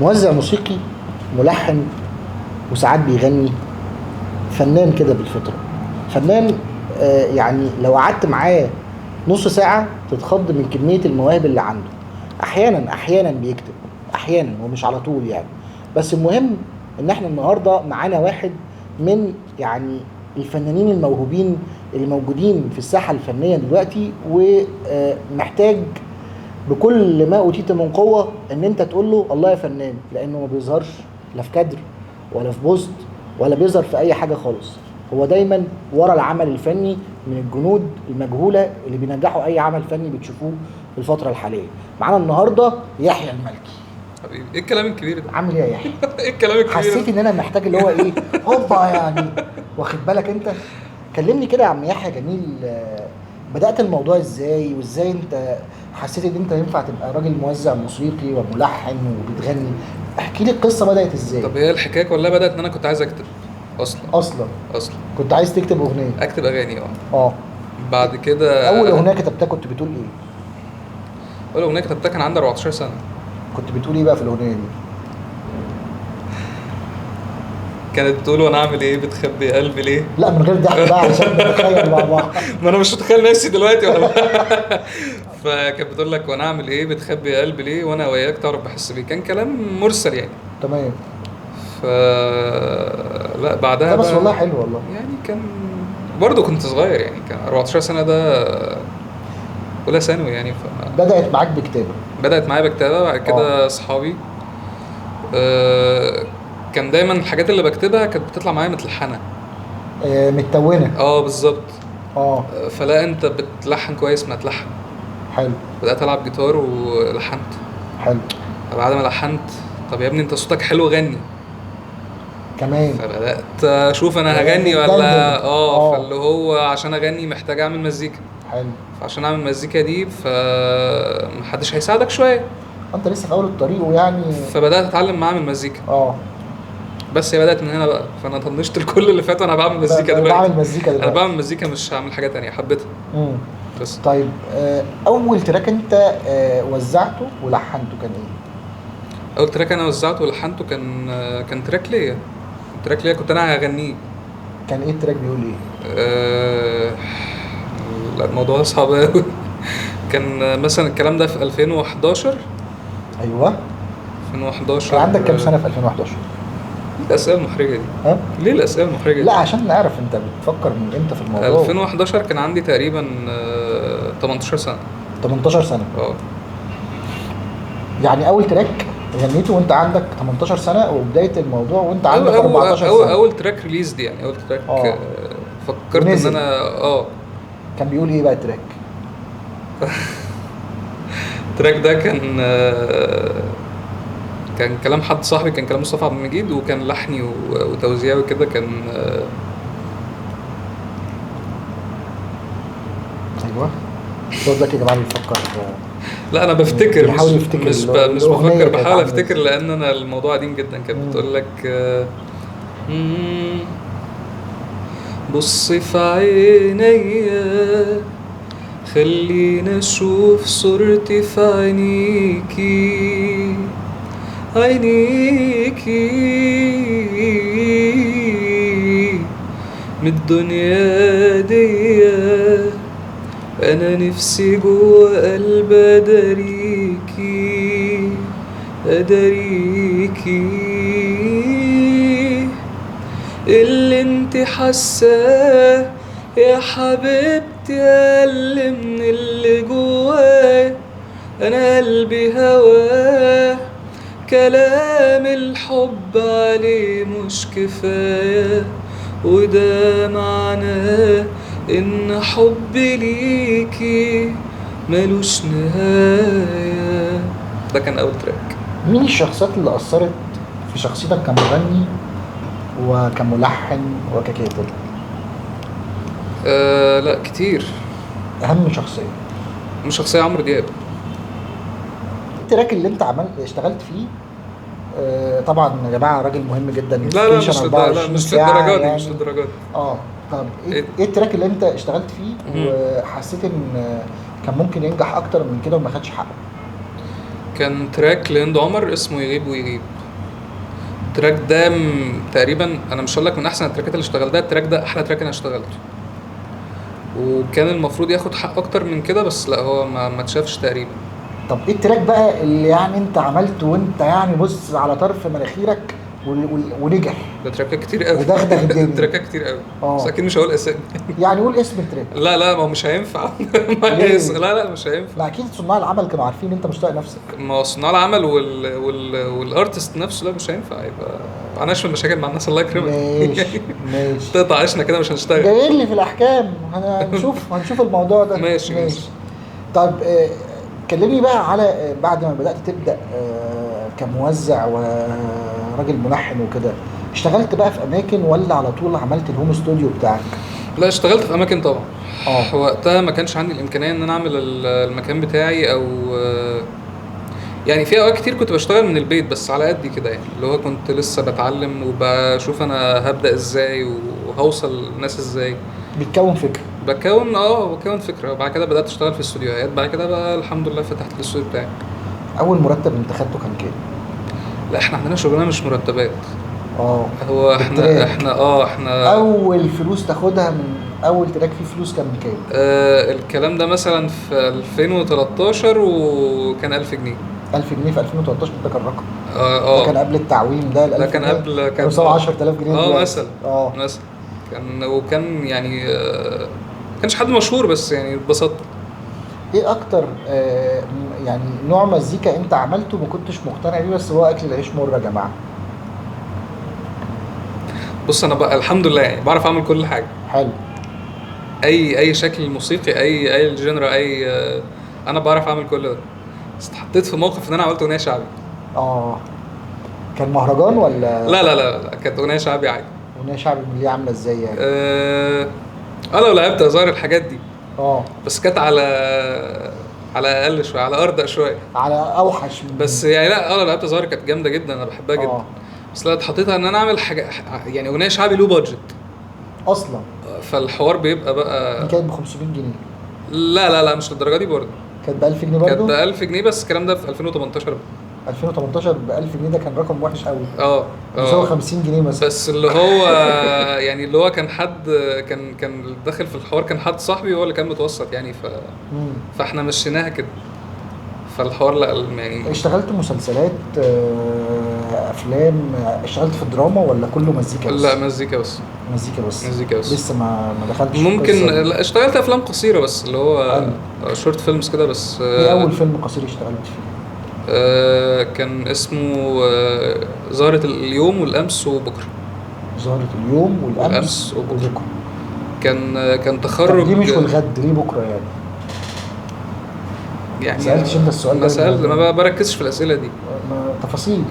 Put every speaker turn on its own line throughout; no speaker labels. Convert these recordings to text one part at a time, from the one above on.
موزع موسيقي، ملحن، وساعات بيغني، فنان كده بالفطرة. فنان يعني لو قعدت معاه نص ساعة تتخض من كمية المواهب اللي عنده. أحيانا بيكتب، أحيانا ومش على طول يعني. بس المهم إن احنا النهاردة معانا واحد من يعني الفنانين الموهوبين اللي موجودين في الساحة الفنية دلوقتي، ومحتاج بكل ما أوتيت من قوة إن أنت تقول له الله يا فنان، لأنه ما بيظهرش لا في كادر ولا في بوست ولا بيظهر في أي حاجة خالص. هو دايما ورا العمل الفني، من الجنود المجهولة اللي بينجحوا أي عمل فني بتشوفوه في الفترة الحالية. معانا النهاردة يحيى الملكي.
حبيبي، ايه الكلام الكبير ده؟
عامل ايه يا يحيى؟
ايه الكلام الكبير
حسيت
ده؟
ان انا محتاج اللي هو ايه، هوبا يعني، واخد بالك انت؟ كلمني كده يا عم يحيى جميل، بدأت الموضوع ازاي، وازاي انت حسيت ان انت ينفع تبقى راجل موزع موسيقي وملحن وبتغني؟ احكي لي القصة بدأت ازاي.
طب هي الحكايه كلها بدات ان انا كنت عايز اكتب اصلا.
اصلا
اصلا
كنت عايز تكتب اغنية؟
اكتب اغاني
اه.
بعد كده
اول اغنية كتبتها كنت بتقول ايه؟
اول اغنيه كتبتها كان عندي 14 سنه.
كنت بتقول ايه بقى في الاغنية دي؟
كانت بتقول وانا اعمل ايه بتخبي قلبي ليه.
لا من غير ضحك بقى عشان نتخيل مع بعض.
ما انا مش متخيل نفسي دلوقتي ولا فكانت بتقول لك وانا اعمل ايه بتخبي قلبي ليه وانا وياك تعرف بحس بيه. كان كلام مرسل يعني.
تمام.
ف لا بعدها
لا بس
بقى
والله حلو والله.
يعني كان برضه كنت صغير يعني كان 14 سنه ده اولى ثانوي يعني.
بدأت معاك بكتابة؟
بدأت معايا بكتابة. بعد كده أصحابي آه، كان دايما الحاجات اللي بكتبها كانت بتطلع معايا متلحنة.
متونة.
بالظبط.
اه.
فلا انت بتلحن كويس ما تلحن.
حلو.
بدأت ألعب جيتار ولحنت.
حلو.
بعد ما لحنت طب يا ابني انت صوتك حلو غني.
كمان.
فبدأت أشوف أنا هغني
تدندن.
ولا
اه.
فاللي هو عشان أغني محتاج أعمل مزيكا.
حلو.
فعشان أعمل مزيكا دي فمحدش هيساعدك شوية.
انت لسه في اول الطريق ويعني.
فبدأت أتعلم ما أعمل مزيكا.
اه.
بس هي بدأت من هنا بقى. فانا طنشت الكل اللي فات وانا بعمل مزيكا دلوقتي.
بعمل مزيكا
انا
دلوقتي.
بعمل مزيكا مش هعمل حاجه تانية حبيتها.
امم.
بس
طيب اول تراك انت وزعته ولحنته كان ايه؟
اول تراك انا وزعته ولحنته كان تراك ليا. تراك ليا كنت انا هغنيه.
كان ايه التراك بيقول ايه؟
أه... لا الموضوع صعب قوي. كان مثلا الكلام ده في 2011.
ايوه.
2011
كان عندك كام سنه في 2011؟
ليه الاسئله المحرجه دي؟
ها؟
ليه الاسئله المحرجه دي؟
لا عشان نعرف انت بتفكر من امتى في الموضوع.
2011 كان عندي تقريبا 18 سنه.
18 سنه.
اه
يعني اول تراك غنيته وانت عندك 18 سنه، وبدايه الموضوع وانت عندك 14 سنه.
اول تراك ريليز دي يعني اول تراك. فكرت
ونزل.
ان انا
كان بيقول ايه بقى التراك؟
التراك ده كان كلام حد صاحبي. كان كلام مصطفى عبد المجيد وكان لحني وتوزيعي وكده. كان
ايوه. الصوت ده يا جماعه بيفكر.
لا انا بفتكر
بيحاول يفتكر
مش بفكر بحاول افتكر لان انا الموضوع قديم جدا. كانت بتقول لك بص في عينيا خلينا اشوف صورتي في عينيكي من الدنيا دي. انا نفسي جوا قلب اداريكي اللي انت حاساه يا حبيبتي اقل من اللي جوايا. انا قلبي هواه كلام الحب عليه مش كفايه. وده معناه ان حبي ليكي ملوش نهايه. ده كان اول تراك.
مين الشخصيات اللي اثرت في شخصيتك كمغني وكملحن وككاتب؟
لا كتير.
اهم شخصيه؟
مش شخصيه عمرو دياب.
التراك اللي انت اشتغلت فيه طبعا يا جماعه راجل مهم جدا.
لا مش للدرجه دي.
يعني.
مش للدرجه دي.
طب ايه التراك اللي انت اشتغلت فيه وحسيت ان كان ممكن ينجح اكتر من كده وما خدش حقه؟
كان تراك لهند عمر اسمه يغيب ويغيب. التراك ده تقريبا انا مش هقول لك من احسن التراكات اللي اشتغلتها، التراك ده احلى تراك انا اشتغلته، وكان المفروض ياخد حق اكتر من كده بس لا هو ما اتشافش تقريبا.
طب ايه التراك بقى اللي يعني انت عملته وانت يعني بص على طرف مناخيرك ونجح؟
ده تراكات كتير قوي
ودغدغ الدنيا.
تراكات كتير قوي بس
اه
اكيد مش هقول اسامي.
يعني قول اسم التراك.
لا لا ما هو مش هينفع
ليه؟
لا مش هينفع.
ما اكيد صناع العمل كانوا عارفين انت مش طايق نفسك.
ما هو صناع العمل والارتست نفسه لا مش هينفع، يبقى معناش مشاكل مع الناس الله يكرمك.
ماشي ماشي.
تقطع عيشنا كده مش هنشتغل.
جايين لي في الاحكام، هنشوف الموضوع ده.
ماشي.
طيب كلمني بقى على بعد ما بدأت تبدأ كموزع وراجل ملحن وكده، اشتغلت بقى في اماكن ولا على طول عملت الهوم استوديو بتاعك؟
لا اشتغلت في اماكن طبعا.
اه
وقتها ما كانش عندي الامكانيه ان انا اعمل المكان بتاعي او يعني في اوقات كتير كنت بشتغل من البيت بس على قدي كده، يعني اللي هو كنت لسه بتعلم وبشوف انا هبدأ ازاي وهوصل للناس ازاي.
بتكون فكرة.
بكون فكره، وبعد كده بدات اشتغل في الاستوديوهات، بعد كده بقى الحمد لله فتحت الاستوديو بتاعي.
اول مرتب انت خدته كان كام؟
لا احنا عندنا شغلانه مش مرتبات.
اه
هو
بالتراك.
احنا
اول فلوس تاخدها من اول تراك فيه فلوس كان كام؟
الكلام ده مثلا في 2013 وكان 1000 جنيه.
1000 جنيه في 2013 ده كان رقم.
اه
ده كان قبل التعويم ده.
ده كان قبل
كانوا 10000 جنيه دلوقتي.
مثلا وكان يعني كانش حد مشهور بس يعني اتبسطت.
ايه اكتر يعني نوع مزيكا انت عملته ما كنتش مقتنع بيه بس هو اكل العيش مر يا جماعه؟
بص انا بقى الحمد لله يعني بعرف اعمل كل حاجه.
حلو.
اي شكل موسيقي، اي جنرا، انا بعرف اعمل كل ده. بس اتحطيت في موقف ان انا عملت اغنيه شعبي.
كان مهرجان ولا؟
لا كانت اغنيه شعبي عادي.
اغنيه شعبي من اللي عامله ازاي يعني؟
لو لعبت ظاهر الحاجات دي.
اه
بس كانت على اقل شويه، على ارض شويه،
على اوحش من
بس يعني لا لو لعبت ظاهر كانت جامده جدا، انا بحبها جدا. بس لا اتحطيتها ان انا اعمل حاجه يعني اغنيه شعبي له بادجت
اصلا.
فالحوار بيبقى بقى.
دي كانت ب 500 جنيه؟
لا مش للدرجه دي برضه.
كانت ب 1000 جنيه برضه؟
كانت ب 1000 جنيه بس الكلام ده في 2018.
2018 ب 1000 جنيه ده كان رقم وحش قوي.
بيساوي
50 جنيه مثلا.
بس اللي هو يعني اللي هو كان حد كان داخل في الحوار، كان حد صاحبي هو اللي كان متوسط يعني فاحنا مشيناها كده. فالحوار لا يعني.
اشتغلت مسلسلات افلام؟ اشتغلت في الدراما ولا كله مزيكا بس؟
لا مزيكا بس
لسه ما دخلتش
ممكن. لا اشتغلت افلام قصيره بس اللي هو شورت فيلمز كده بس.
ايه اول فيلم قصير اشتغلت فيه؟
كان اسمه زهرة اليوم والامس وبكره.
زهرة اليوم والامس وبكره.
كان تخرج.
دي مش والغد ليه بكره يعني سألتش انت السؤال ده؟
ما بركزش في الاسئله دي.
تفاصيل.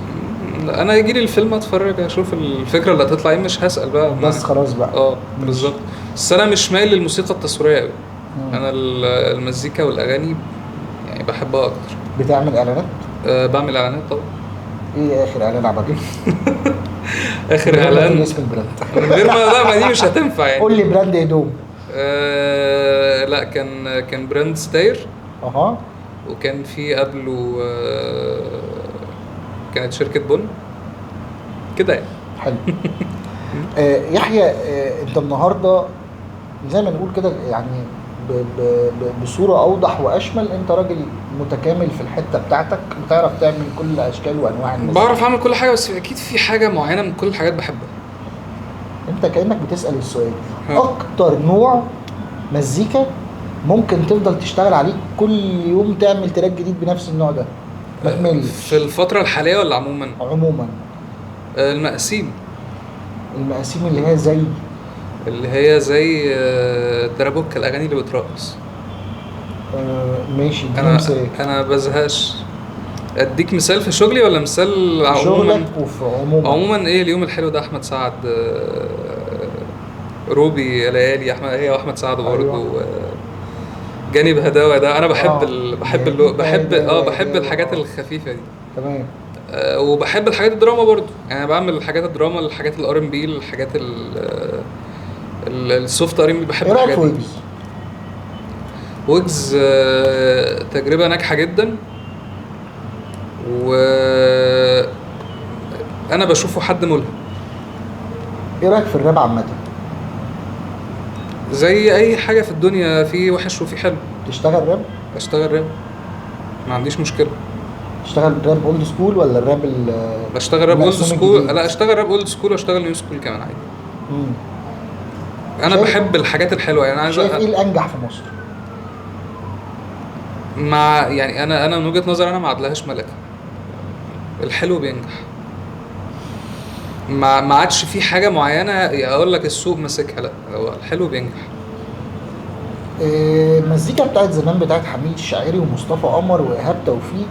انا يجي لي الفيلم اتفرج اشوف الفكره اللي هتطلع ايه، مش هسال بقى
بس خلاص بقى.
بالظبط. بس انا مش مايل للموسيقى التصويريه قوي. انا المزيكا والاغاني يعني بحبها اكتر.
بتعمل اعلانات؟
بعمل اعلانات طبعا.
ايه اخر اعلان عملته؟
اخر اعلان
اسم البراند
من غير ما دي مش هتنفع يعني.
قول لي براند هدوم.
لا كان براند ستاير. وكان في قبله كانت شركة بن كده يعني.
حلو. يحيى انت النهارده زي ما نقول كده يعني بصورة أوضح وأشمل أنت راجل متكامل في الحتة بتاعتك، بتعرف تعمل كل أشكال وأنواع المزيكا.
بعرف أعمل كل حاجة بس أكيد في حاجة معينة من كل الحاجات بحبها.
أنت كأنك بتسأل السؤال أكتر نوع مزيكا ممكن تفضل تشتغل عليه كل يوم تعمل تراك جديد بنفس النوع ده ما تملش؟
في الفترة الحالية ولا عموما؟
عموما.
المقاسيم اللي هي زي درابوك، الأغاني اللي بترقص.
ماشي.
أنا بزهقش. أديك مثال في شغلي ولا مثال عموما؟
شغلك وفي
عموما إيه اليوم الحلو ده أحمد سعد، روبي ليالي أحمد هي وأحمد سعد برضه. جانب هداوة ده أنا بحب الحاجات الخفيفة دي.
تمام.
وبحب الحاجات الدراما برضو، يعني بعمل الحاجات الدراما، الحاجات الار ام بي، الحاجات السوفت ار ام بي، بحب الحاجات دي. ويجز تجربة ناجحة جدا و انا بشوفه حد ملهم.
ايه رايك في الراب عامه؟
زي اي حاجه في الدنيا، في وحش وفي حلو.
تشتغل راب؟
بشتغل راب، ما عنديش مشكله.
تشتغل راب اولد سكول ولا الراب
بشتغل راب اولد
الأسلوب
سكول،
الجديد؟
لا اشتغل راب اولد سكول واشتغل نيو سكول كمان عادي.
مم.
انا
شايف-
بحب الحاجات الحلوه، يعني انا عايز
شايف ايه الانجح في مصر؟
مع يعني انا من وجهه نظري انا ما عدلهاش ملكه. الحلو بينجح. ما عادش في حاجه معينه اقول لك السوق ماسكها، لا هو الحلو بينجح.
المزيكا بتاعت زمان بتاعت حميد الشاعري ومصطفى قمر وايهاب توفيق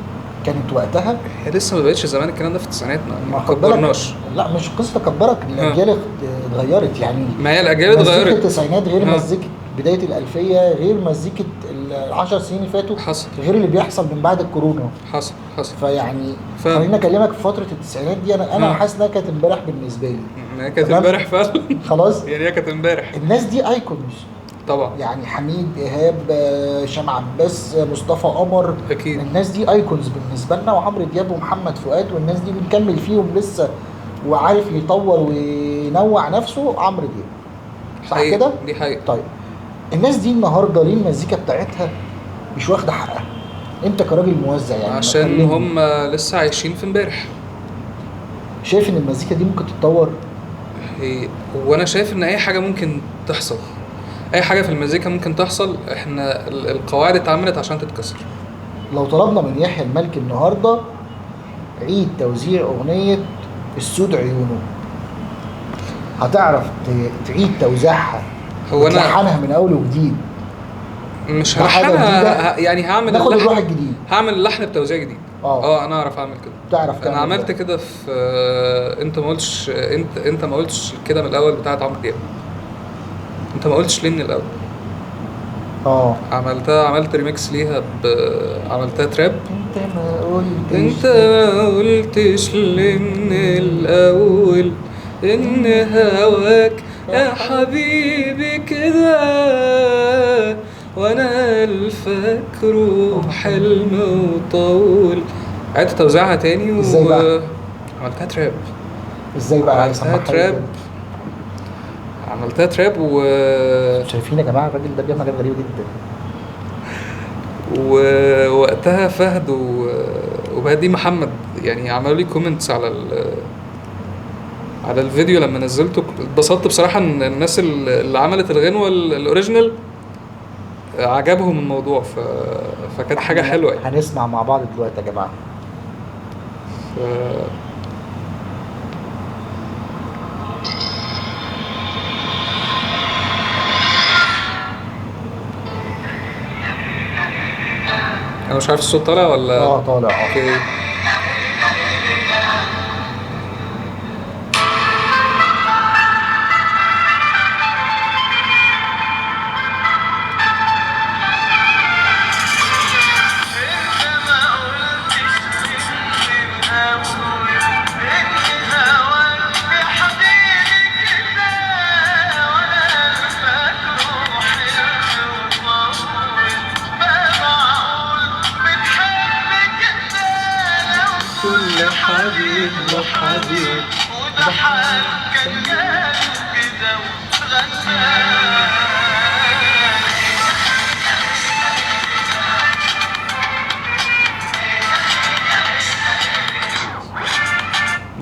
كانت وقتها.
هي لسه ما بقتش زمان، الكلام ده في التسعينات، ما
خد بالك،
كبرناش.
لا مش قصه تكبرك، الاجيال اتغيرت يعني.
ما هي الاجيال
مزيكه
اتغيرت.
التسعينات غير
ها.
مزيكه بدايه الالفيه، غير مزيكه العشر سنين اللي فاتوا،
حصل
غير اللي بيحصل من بعد الكورونا.
حصل حصل.
فيعني
فاهم.
خليني اكلمك في فتره التسعينات دي، انا
ها.
حاسس انها كانت امبارح بالنسبه لي.
ما هي كانت
تمام؟
امبارح فعلا.
خلاص.
يعني هي كانت امبارح
الناس دي ايكونز،
طبعا.
يعني حميد، ايهاب، هشام عباس، مصطفى قمر.
اكيد.
الناس دي ايكونز بالنسبه لنا، وعمرو دياب ومحمد فؤاد والناس دي بنكمل فيهم لسه، وعارف يطور وينوع نفسه عمرو دياب. صح
حقيقة.
كده؟
دي حقيقة.
طيب الناس دي النهارده ليه المزيكا بتاعتها مش واخده حقها؟ انت كراجل موزع يعني،
عشان
كلمني.
هم لسه عايشين في امبارح.
شايف ان المزيكا دي ممكن تتطور؟
وانا شايف ان اي حاجة ممكن تحصل، اي حاجة في المزيكا ممكن تحصل. احنا القواعد اتعملت عشان تتكسر.
لو طلبنا من يحيى الملكي النهارده عيد توزيع اغنيه السود عيونه، هتعرف تعيد توزيعها
هو انا
وتلحنها من اول وجديد؟
مش
ده حاجة
هلحنها،
جديدة.
يعني هعمل
ناخد الروح
اللحن،
الجديد.
هعمل اللحن بتوزيع جديد.
اه
انا اعرف اعمل كده.
تعرف
انا
تعمل
عملت
ده.
كده في انت ما قلتش، انت ما قلتش كده من الاول بتاعت عمرو دياب. انت ما قلتش ليه من الاول. عملت ريميكس ليها عملتها تراب. انت ما قلتش ليه من الاول ان هواك يا حبيبي كده، وانا الفكره حلم وطول. عدت توزيعها تاني
ازاي بقى؟
عملتها تراب.
ازاي بقى؟
عملتها
سمعها
تراب.
لي.
عملتها تراب
شايفين يا جماعه الراجل ده بيعمل حاجات غريبه جدا.
ووقتها فهد وبهدي محمد يعني عملوا لي كومنتس على الفيديو لما نزلته. اتبسطت بصراحة ان الناس اللي عملت الغنوة الاوريجينال عجبهم الموضوع، فكانت حاجة حلوة يعني.
هنسمع مع بعض دلوقتي يا جماعه.
انا مش عارف الصوت طالع ولا.
طالع.
اوكي. كل حبيب له حبيب وده حال كان كده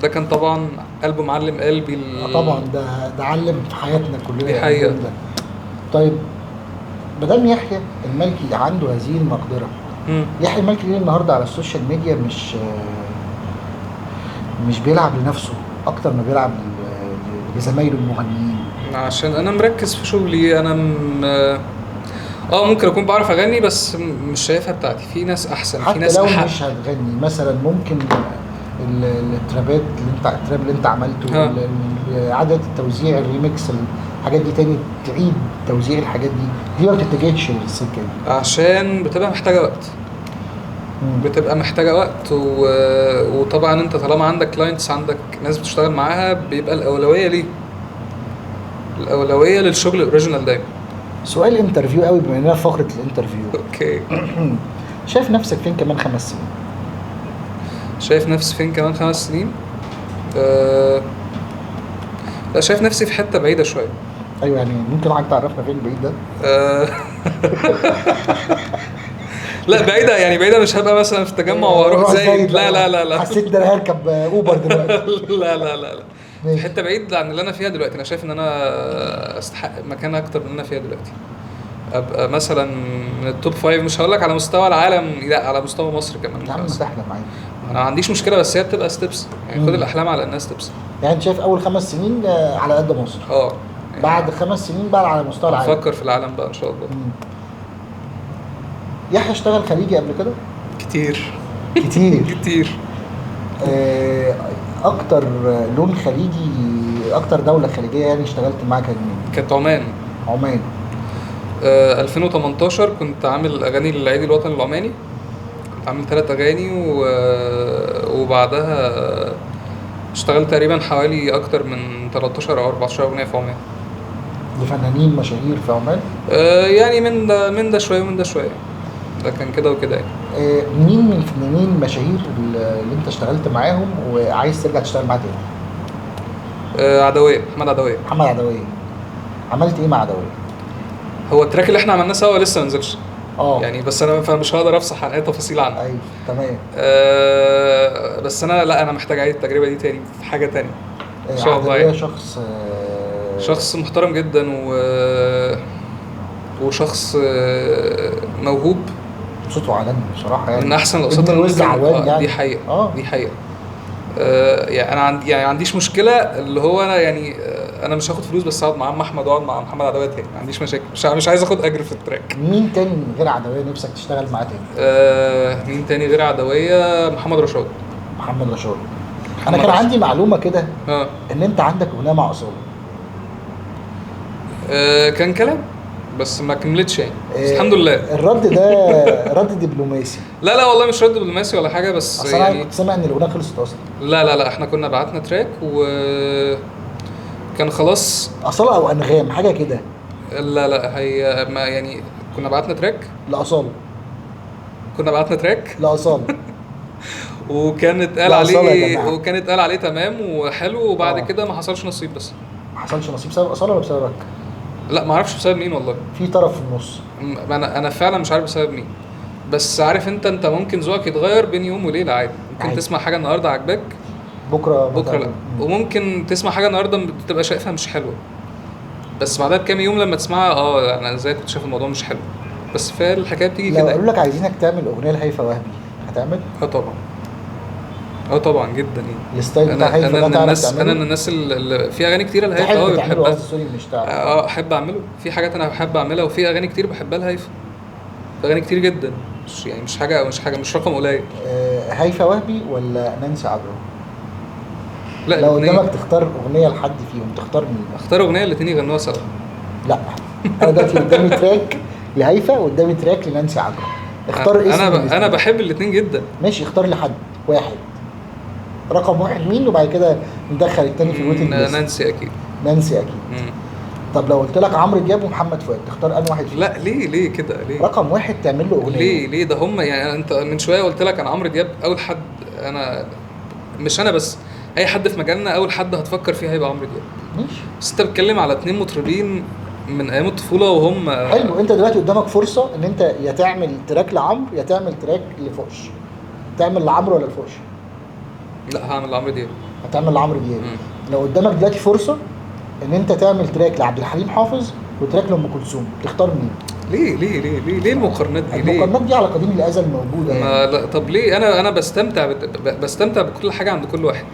ده كان طبعا قلبه معلم قلبي
طبعا ده علم في حياتنا كلنا.
دي حقيقة.
طيب مدام يحيى الملكي عنده هذه المقدره، يحيى الملكي ليه النهارده على السوشيال ميديا مش بيلعب لنفسه اكتر ما بيلعب لزمايله المغنيين؟
عشان انا مركز في شغلي. انا ممكن اكون بعرف اغني بس مش شايفها بتاعتي. في ناس احسن، في ناس
حتى لو
أحق.
مش هتغني مثلا ممكن الترابات التراب اللي انت عملته، اعاده التوزيع، الريميكس، الحاجات دي تاني، تعيد توزيع الحاجات دي ما بتتجهش للسكه دي
عشان بتبقى محتاجه وقت. بتبقى محتاجه وقت وطبعا انت طالما عندك كلاينتس، عندك ناس بتشتغل معاها، بيبقى الاولويه ليه، الاولويه للشغل الاوريجينال دايما.
سؤال انترفيو قوي بما اننا فقره الانترفيو.
اوكي.
شايف نفسك فين كمان 5 سنين؟
شايف نفسي فين كمان 5 سنين؟ لا، شايف نفسي في حته بعيده شويه.
ايوه يعني ممكن حضرتك تعرفنا فين البعيد ده؟
آه، لا بعيده، يعني بعيده مش هبقى مثلا في تجمع واروح
روح
زايد، لا
بقى.
لا لا لا.
حسيت ان انا هركب اوبر دلوقتي.
لا لا لا لا. في
ماشي.
حته بعيد عن اللي انا فيها دلوقتي. انا شايف ان انا استحق مكان اكتر من اللي انا فيها دلوقتي. ابقى مثلا من التوب 5، مش هقول لك على مستوى العالم، لا على مستوى مصر كمان.
يا عم سهله معايا.
انا ما عنديش مشكله، بس هي بتبقى ستيبس، يعني خد الاحلام على انها ستيبس.
يعني انت شايف اول 5 سنين على قد مصر،
يعني
بعد 5 سنين بقى على مستوى العالم.
افكر في العالم بقى ان شاء الله.
يحيى اشتغل خليجي قبل كده؟
كتير
كتير.
كتير.
اكتر لون خليجي، اكتر دولة خليجية يعني اشتغلت معاها كان مين؟
كانت عمان.
عمان.
2018 كنت عامل اغاني للعيد الوطني العماني، كنت عامل 3 اغاني وبعدها اشتغلت تقريبا حوالي اكتر من 13 او 14 اغنيه في عمان.
لفنانين مشاهير في عمان؟
يعني من ده شويه ومن ده شويه، ده كان كده وكده يعني.
مين من الفنانين المشاهير اللي انت اشتغلت معاهم وعايز ترجع تشتغل معاه تاني؟
عدوية، محمد عدوية.
محمد عدوية. عملت ايه مع عدوية؟
هو التراك اللي احنا عملناه سوا لسه ما نزلش يعني، بس انا مش هقدر افصح عن اي تفاصيل عنه.
ايوه تمام.
بس انا محتاج اعيد التجربه دي تاني في حاجه تانية ان شاء الله.
عدوية
يعني
شخص
محترم جدا وشخص موهوب،
صوته عالمي بصراحه يعني،
من احسن الاصوات
اللي ممكن يعني.
دي حقيقه. دي حقيقه. يعني انا يعني ما عنديش مشكله، اللي هو انا يعني انا مش هاخد فلوس، بس اقعد مع عم احمد واقعد مع محمد عدوية تاني، ما عنديش مشاكل. مش عايز اخد اجر في التراك.
مين تاني من غير عدوية نفسك تشتغل معاه تاني؟
مين تاني غير عدوية؟ محمد رشاد.
محمد رشاد. انا كان عندي معلومه كده ان انت عندك اغنيه مع اصاله.
كان كلام بس ما كملتش يعني، بس الحمد لله.
الرد ده رد دبلوماسي؟
لا والله مش رد دبلوماسي ولا حاجه، بس
اصل
يعني
انا كنت سامع ان الاغنيه خلصت اصلا.
لا احنا كنا بعتنا تراك كان خلاص.
اصاله او انغام حاجه كده؟
لا هي ما يعني كنا بعتنا تراك
لاصاله. لاصاله.
وكانت قال عليه تمام وحلو، وبعد كده ما حصلش نصيب. بس
ما حصلش نصيب بسبب اصاله ولا بسببك؟
لا ما اعرفش بسبب مين والله.
في طرف في النص.
انا فعلا مش عارف بسبب مين، بس عارف انت ممكن ذوقك يتغير بين يوم وليله عادي. ممكن تسمع حاجه النهارده عجباك، بكره لا. وممكن تسمع حاجه النهارده بتبقى شايفها مش حلوه، بس بعدها بكام يوم لما تسمعها انا ازاي كنت شايف الموضوع مش حلو. بس فالحكايه بتيجي كده.
لو قالوا لك عايزينك تعمل اغنيه لهيفاء وهبي هتعمل؟
طبعا جدا يعني.
الستايل بتاع هيفاء ده تعرف تعمله؟
انا من الناس اللي في اغاني كتير لهيفاء وهبي بحبها. احب اعمله. في حاجات انا بحب اعملها، وفي اغاني كتير بحبها لهيفاء. اغاني كتير جدا، مش رقم قليل.
هيفاء وهبي ولا نانسي عجرم؟
لا،
لو قدامك تختار اغنيه لحد فيهم تختار مين؟
اختار اغنيه الاثنين يغنوها سوا.
لا انا دلوقتي قدامي تراك لهيفاء وقدامي تراك لنانسي عجرم، اختار اسم.
انا بحب الاثنين جدا.
ماشي، اختار لحد واحد، رقم واحد مين، وبعد كده ندخل التاني في الويتنج ليست.
نانسي اكيد.
طب لو قلت لك عمرو دياب ومحمد فؤاد تختار انهي واحد فيهم؟
لا ليه كده؟ ليه
رقم واحد تعمل له اغنيه؟
ليه ده هم يعني. انت من شويه قلت لك انا عمرو دياب اول حد. انا مش انا بس، اي حد في مجالنا اول حد هتفكر فيه هيبقى عمرو دياب.
ماشي،
بس انت بتتكلم على 2 مطربين من ايام الطفوله وهم
حلو. انت دلوقتي قدامك فرصه ان انت يا تعمل تراك لعمرو يا تعمل تراك لفوش. تعمل لعمرو ولا لفوش؟
لا هعمل لعمرو دياب.
هتعمل لعمرو دياب. لو قدامك دلوقتي فرصه ان انت تعمل تراك لعبد الحليم حافظ وتراك لام كلثوم تختار مين؟
ليه المقارنات دي؟
المقارنات دي على قديم الازل موجوده يعني.
لا طب ليه؟ انا بستمتع بكل حاجه عند كل واحد.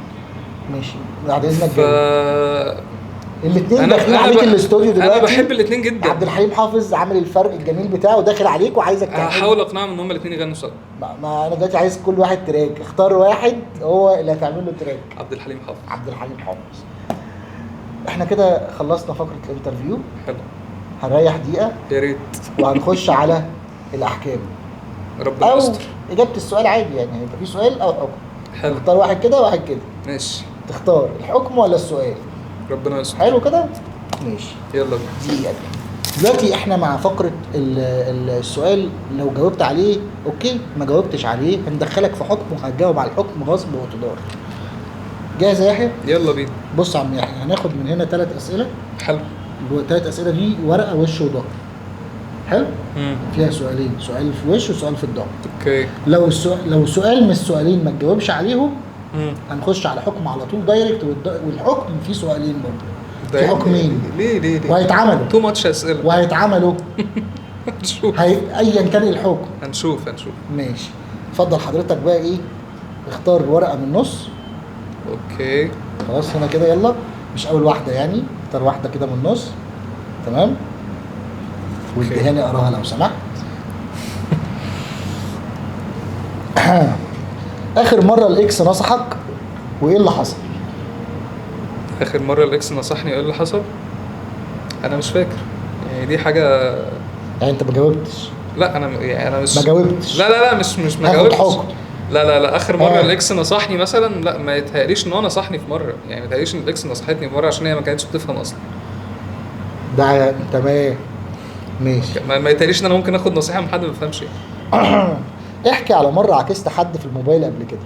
ماشي بعد اذنك. الاثنين داخلين عليك الاستوديو دلوقتي.
انا بحب الاثنين جدا.
عبد الحليم حافظ عامل الفرق الجميل بتاعه وداخل عليك وعايزك تعمل.
هحاول اقنعهم ان هم الاثنين يغنوا سوا.
ما انا دلوقتي عايز كل واحد تراك، اختار واحد هو اللي هتعمل له تراك.
عبد الحليم حافظ.
احنا كده خلصنا فقره الانترفيو.
حلو.
هنريح دقيقه
يا ريت،
وهنخش على الاحكام.
ربنا يستر.
اجابه السؤال عادي يعني، هيبقى في سؤال او حكم.
حلو.
تختار واحد كده وواحد كده.
ماشي.
تختار الحكم ولا السؤال؟
ربنا يستر.
حلو كده. ماشي،
يلا بينا.
دقيقه. دلوقتي احنا مع فقره السؤال، لو جاوبت عليه اوكي، ما جاوبتش عليه هندخلك في حكم وهتجاوب على الحكم غصب وتدار. جاهز يا يحيى؟
يلا بينا.
بص يا عم يحيى، هناخد من هنا 3 اسئله.
حلو.
ال3 اسئله دي ورقه وش وظهر. حلو.
مم.
فيها سؤالين، سؤال في وش وسؤال في الظهر.
اوكي.
لو سؤال من السؤالين ما تجاوبش عليهم
مم.
هنخش على حكم على طول دايركت، والحكم فيه سؤالين برضه، في
ده
حكمين
ليه
وهيتعملوا
تو ماتش اسئله.
وهيتعملوا
هنشوف
ايا كان الحكم.
هنشوف
ماشي. اتفضل حضرتك بقى ايه، اختار ورقه من النص.
اوكي.
خلاص هنا كده، يلا مش اول واحده يعني، اختار واحده كده من النص. تمام. واديهاني اقراها لو سمحت. اخر مره الاكس نصحك وايه اللي حصل؟
اخر مره الاكس نصحني ايه اللي حصل؟ انا مش فاكر يعني، دي حاجه.
يعني انت ما جاوبتش؟
لا انا مش
ما جاوبتش؟
لا مش ما
هاخد
جاوبتش.
حكم.
لا اخر مره الاكس نصحني مثلا، لا ما يتهيأليش ان هو نصحني في مره، يعني ما يتهيأليش ان الاكس نصحتني في مره عشان هي ما كانتش بتفهم اصلا.
ده تمام ماشي.
ما يتهيأليش ان انا ممكن اخد نصيحه من حد ما بيفهمش.
احكي على مره عكست حد في الموبايل قبل كده.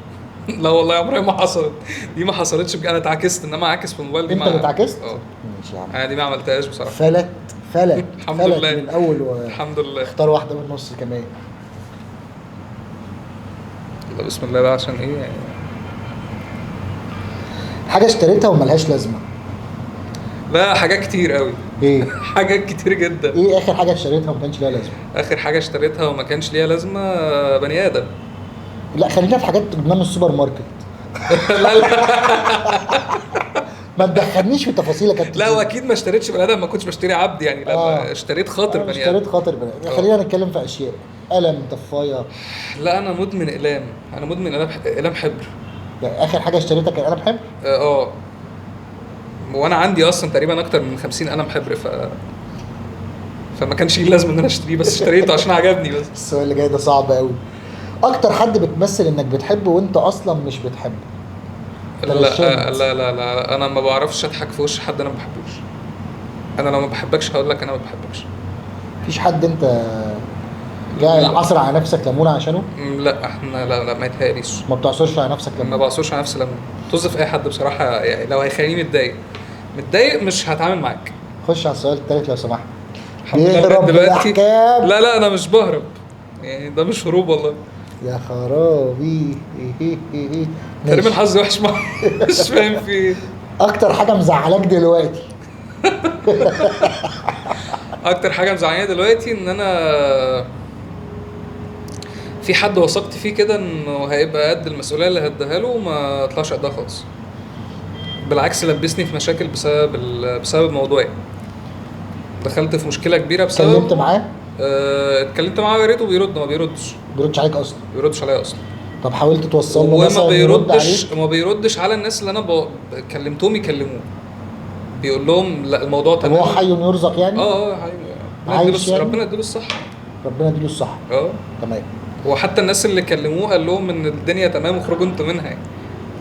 لا والله عمرها ما حصلت. دي ما حصلتش انا اتعكست، انما عاكس في الموبايل دي
انت اللي اتعكست؟
اه
ماشي يا عم.
انا دي ما عملتهاش بصراحه.
فلت
الحمد
فلت
لله.
من اول
الحمد لله.
اختار واحده من النص كمان.
الله بسم الله بقى، عشان ايه يعني؟
حاجه اشتريتها وملهاش لازمه.
لا حاجات كتير قوي.
ايه؟
حاجات كتير جدا.
ايه اخر حاجه اشتريتها وما كانش ليها لازمه؟
اخر حاجه اشتريتها وما كانش ليها لازمه بني ادم.
لا خلينا في حاجات جبناها من السوبر ماركت.
لا
ما تدخلنيش في تفاصيل كانت
لا واكيد ما اشتريتش بني ادم، ما كنتش بشتري عبد يعني، لما اشتريت خاطر بني ادم.
اشتريت خاطر بني ادم. خلينا نتكلم في اشياء. قلم، طفايه.
لا انا مدمن اقلام. انا مدمن اقلام حبر.
يعني اخر حاجه اشتريتها كان قلم حبر؟
وانا عندي اصلا تقريبا اكتر من 50 قلم حبر، فما كانش ليه لازم ان انا اشتريه، بس اشتريته عشان عجبني بس.
السؤال اللي جاي ده صعب قوي. اكتر حد بتمثل انك بتحبه وانت اصلا مش بتحبه؟
لا انا ما بعرفش اضحك في وش حد انا ما بحبوش. انا لو ما بحبكش هقول لك انا ما بحبكش.
مفيش حد انت جاي عصر على نفسك ليمونه عشانه؟
لا احنا لا ما يتهيأليش.
ما بتعصرش على نفسك
ما
ليمونه؟
بعصرش على نفسي لما طز في اي حد بصراحه، يعني لو هيخليني متضايق مش هتعامل معاك.
خش على السؤال الثالث لو سمحت.
الحمد لله
بيهرب
دلوقتي.
بالأحكام.
لا انا مش بهرب، يعني ده مش هروب والله.
يا خرابي.
تقريبا حظي وحش مش فاهم في ايه.
اكتر حاجه مزعلاك دلوقتي؟
اكتر حاجه مزعلاني دلوقتي ان انا في حد وثقت فيه كده انه هيبقى قد المسؤوليه اللي هديها له وما طلعش قدها خالص. بالعكس لبسني في مشاكل بسبب موضوعي. دخلت في مشكله كبيره بسبب.
اتكلمت معاه؟
اتكلمت معاه، يا ريته ما بيردش.
بيردش عليك اصلا؟
ما بيردش عليا اصلا.
طب حاولت توصل له
وما
مثلا يرد
بيردش
عليك؟
وما بيردش على الناس اللي انا كلمتهم يكلموه. بيقول لهم لا الموضوع
طب
تمام.
هو حي يرزق يعني؟
عايش
يعني؟
ربنا يديله الصح.
ربنا يديله الصح.
تمام. وحتى الناس اللي كلموه قال لهم ان الدنيا تمام وخرجوا انتوا منها يعني.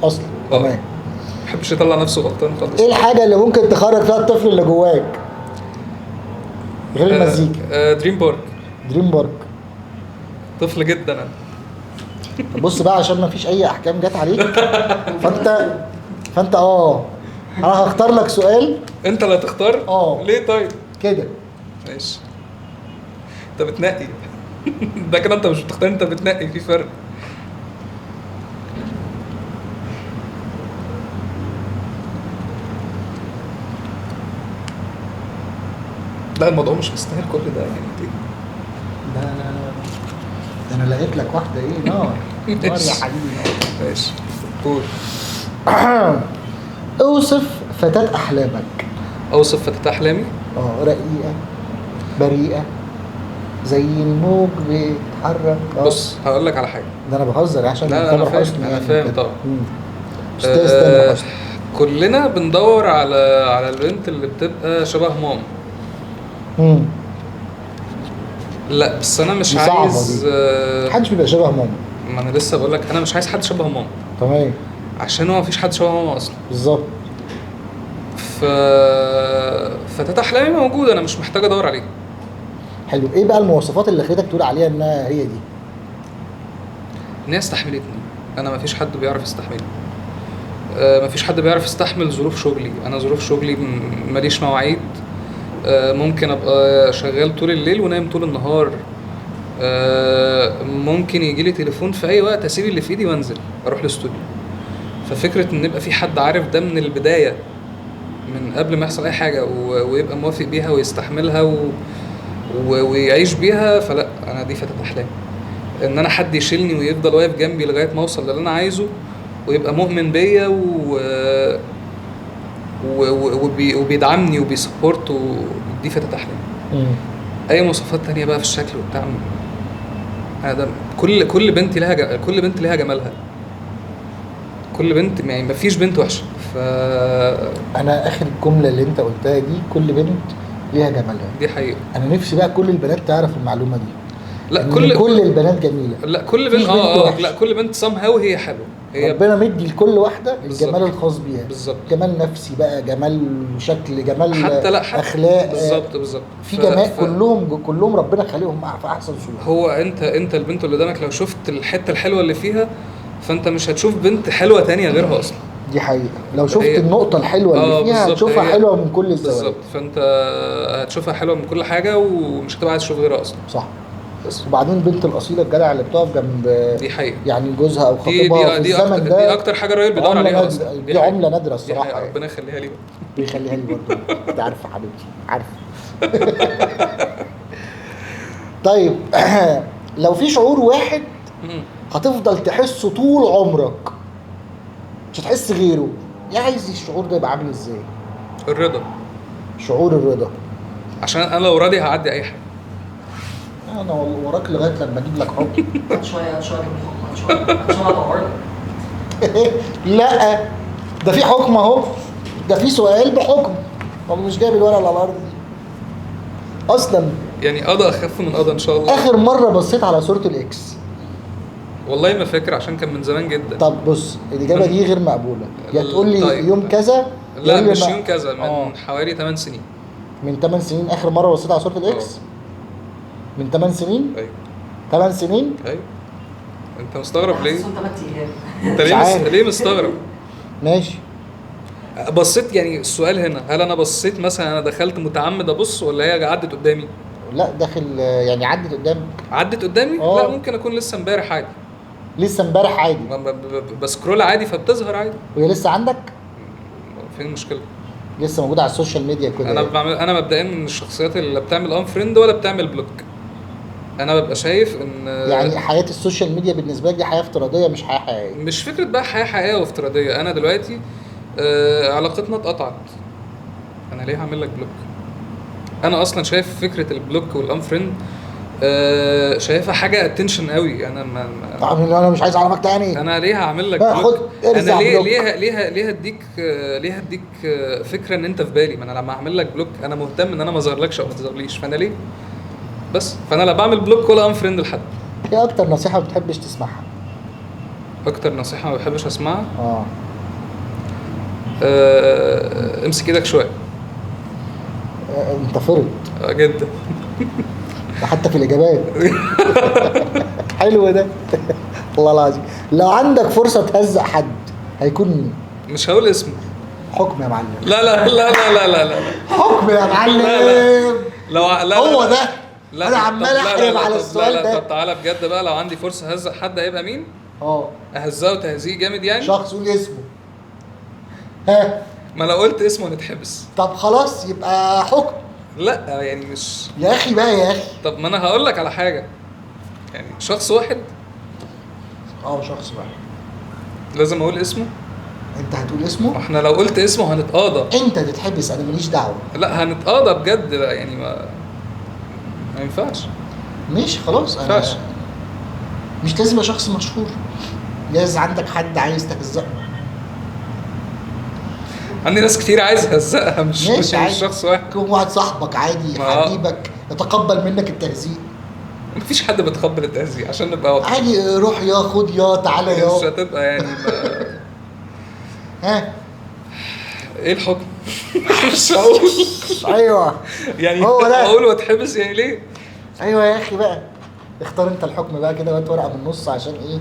اصلا تمام.
ما بحبش يطلع نفسه غلطان خالص.
ايه الحاجه اللي ممكن تخرج فيها الطفل اللي جواك غير المزيكا؟
دريم بارك.
دريم بارك.
طفل جدا انا.
طب بص بقى، عشان ما فيش اي احكام جت عليك فانت انا هختار لك سؤال.
انت اللي هتختار؟ ليه طيب؟
كده
ماشي. انت بتنقي. ده كده انت مش بتختار، انت بتنقي، في فرق. لا الموضوع مش مستاهل كل ده يعني.
ده انا لقيت لك واحده ايه نار. نار يا حبيبي.
ماشي قول.
اوصف فتاة احلامك.
اوصف فتاة احلامي؟
رقيقه، بريئه، زي الموج بيتحرك.
بص هقول لك على حاجه.
ده انا بهزر عشان
تامر حسني. انا فاهم طبعا.
استاذ تامر حسني.
كلنا بندور على البنت اللي بتبقى شبه ماما. لا بس انا مش عايز.
محدش بيبقى شبه ماما.
ما انا لسه بقول لك انا مش عايز حد شبه ماما.
تمام.
عشان هو مفيش حد شبه ماما اصلا.
بالظبط.
فتاة احلامي موجوده، انا مش محتاج ادور عليه.
حلو. ايه بقى المواصفات اللي خلتك تقول عليها انها هي دي؟
ان هي استحملتني. انا مفيش حد بيعرف يستحملني. مفيش حد بيعرف يستحمل ظروف شغلي. انا ظروف شغلي ماليش مواعيد. ممكن ابقى شغال طول الليل ونايم طول النهار. ممكن يجي لي تليفون في اي وقت، اسيب اللي في ايدي وانزل اروح الاستوديو. ففكره ان يبقى في حد عارف ده من البدايه، من قبل ما يحصل اي حاجه، ويبقى موافق بيها ويستحملها ويعيش بيها، فلا، انا دي فتاة احلامي. ان انا حد يشيلني ويفضل واقف جنبي لغايه ما اوصل للي انا عايزه، ويبقى مؤمن بيا وبيدعمني وبيسبورت، ودي فتاة احلامي. اي مواصفات تانية بقى في الشكل وبتاع، هذا كل بنت لها جمالها. كل بنت، يعني مفيش بنت وحشه.
انا اخر الجمله اللي انت قلتها دي، كل بنت ليها جمالها،
دي حقيقه.
انا نفسي بقى كل البنات تعرف المعلومه دي.
لا،
كل البنات جميله.
لا، كل بنت لا، كل بنت somehow هي حلوه. هي
ربنا مدي لكل واحده
بالزبط.
الجمال الخاص بيها.
بالظبط.
جمال نفسي بقى، جمال شكل، جمال
حتى
اخلاق.
بالظبط.
في جمال. كلهم ربنا خليهم في احسن صوره.
هو انت البنت اللي قدامك لو شفت الحته الحلوه اللي فيها، فانت مش هتشوف بنت حلوه تانية غيرها اصلا.
دي حقيقه. لو شفت النقطه الحلوه اللي فيها هتشوفها حلوه من كل الزوايا.
بالظبط. فانت هتشوفها حلوه من كل حاجه، ومش هتبقى عايز تشوف غيرها اصلا.
صح. بس وبعدين البنت الاصيله الجدعه اللي بتقف جنب،
دي حقيقه،
يعني جوزها او خطيبها في الزمن ده،
دي اكتر حاجه الراجل بيدور عليها اصلا.
دي عمله نادره الصراحه.
يعني ربنا يخليها لي بقى.
بيخليها لي برضه. انت عارفه حبيبتي، عارفه. طيب لو في شعور واحد هتفضل تحسه طول عمرك، مش هتحس غيره، يا عايز الشعور ده يبقى عامل ازاي؟
الرضا.
شعور الرضا.
عشان انا لو راضي هعدي اي حاجه.
انا وراك لغايه لما اجيب لك حكم. لا، ده في حكم اهو، ده في سؤال بحكم. والله مش جايب الورقه على الارض دي اصلا.
يعني قضى اخف من قضى ان شاء الله.
اخر مره بصيت على صوره الاكس،
والله ما فاكر عشان كان من زمان جدا.
طب بص، الاجابه دي غير مقبوله. يا تقول لي
طيب.
يوم كذا،
لا مش يوم كذا، من حوالي 8 سنين.
من 8 سنين اخر مره بصيت على صوره الاكس. من 8 سنين.
ايوه
8 سنين.
ايوه. انت مستغرب ليه؟ انت ليه مستغرب؟
ماشي.
بصيت، يعني السؤال هنا، هل انا بصيت مثلا، انا دخلت متعمد ابص، ولا هي عدت قدامي؟
لا داخل، يعني عدت قدامي.
عدت قدامي؟ لا، ممكن اكون لسه امبارح عادي.
لسه امبارح عادي.
بسكرول عادي فبتظهر عادي.
وهي لسه عندك؟
فين المشكله؟
لسه موجوده على السوشيال ميديا كده.
انا مبدئيا من الشخصيات اللي بتعمل ان فريند ولا بتعمل بلوك. انا ببقى شايف ان
يعني حياه السوشيال ميديا بالنسبه لي دي حياه افتراضيه مش حياه حقيقيه.
مش فكره بقى حياه حقيقيه وافتراضيه. انا دلوقتي علاقتنا اتقطعت، انا ليه هعمل لك بلوك؟ انا اصلا شايف فكره البلوك والان فريند شايفها حاجه اتنشن قوي.
انا مش عايز اعرفك تاني.
انا ليه هعمل لك بلوك؟
انا
ليه هديك فكره ان انت في بالي؟ ما انا لما اعمل لك بلوك انا مهتم ان انا ما اظهرلكش او ما تظهرليش، فانا ليه؟ بس فانا لا بعمل بلوك ولا ان فريند لحد.
ايه اكتر نصيحه ما بتحبش تسمعها؟
اكتر نصيحه ما بحبش اسمعها؟ امسك ايدك شويه.
انت فرد
جدا.
حتى في الاجابات. حلو ده. والله العظيم لو عندك فرصه تهزق حد هيكون مين؟
مش هقول اسمه.
حكم يا معلم.
لا لا لا لا لا لا.
حكم يا معلم.
لا
هو ده.
لا
انا عمال احرم على السؤال ده.
طب تعالى بجد بقى، لو عندي فرصه اهزق حد هيبقى مين؟ اهزقه تهزيق جامد يعني.
شخص قول اسمه. ها،
ما لو قلت اسمه هنتحبس.
طب خلاص يبقى حكم.
لا يعني مش
يا اخي بقى يا اخي.
طب ما انا هقول لك على حاجه، يعني شخص واحد.
شخص واحد.
لازم اقول اسمه؟
انت هتقول اسمه؟
احنا لو قلت اسمه هنتقاضى.
انت تتحبس، انا ماليش دعوه.
لا هنتقاضى بجد. لا يعني ما ينفعش.
ماشي خلاص.
انا
مش لازم يبقى شخص مشهور، لازم عندك حد عايز تهزقه.
عندي ناس كتير عايز اهزقها، مش شخص واحد.
يكون واحد صاحبك عادي حبيبك يتقبل منك التهزيق.
مفيش حد بيتقبل التهزيق عشان نبقى واضح.
عادي، روح يا خد يا تعالى يا.
مش هتبقى يعني
ها،
ايه الحكم؟ مش هقول
ايوه
يعني،
هو ده.
اقول واتحبس يعني ليه؟
ايوه يا اخي بقى، اختار انت الحكم بقى كده، وهات ورقه من النص عشان ايه،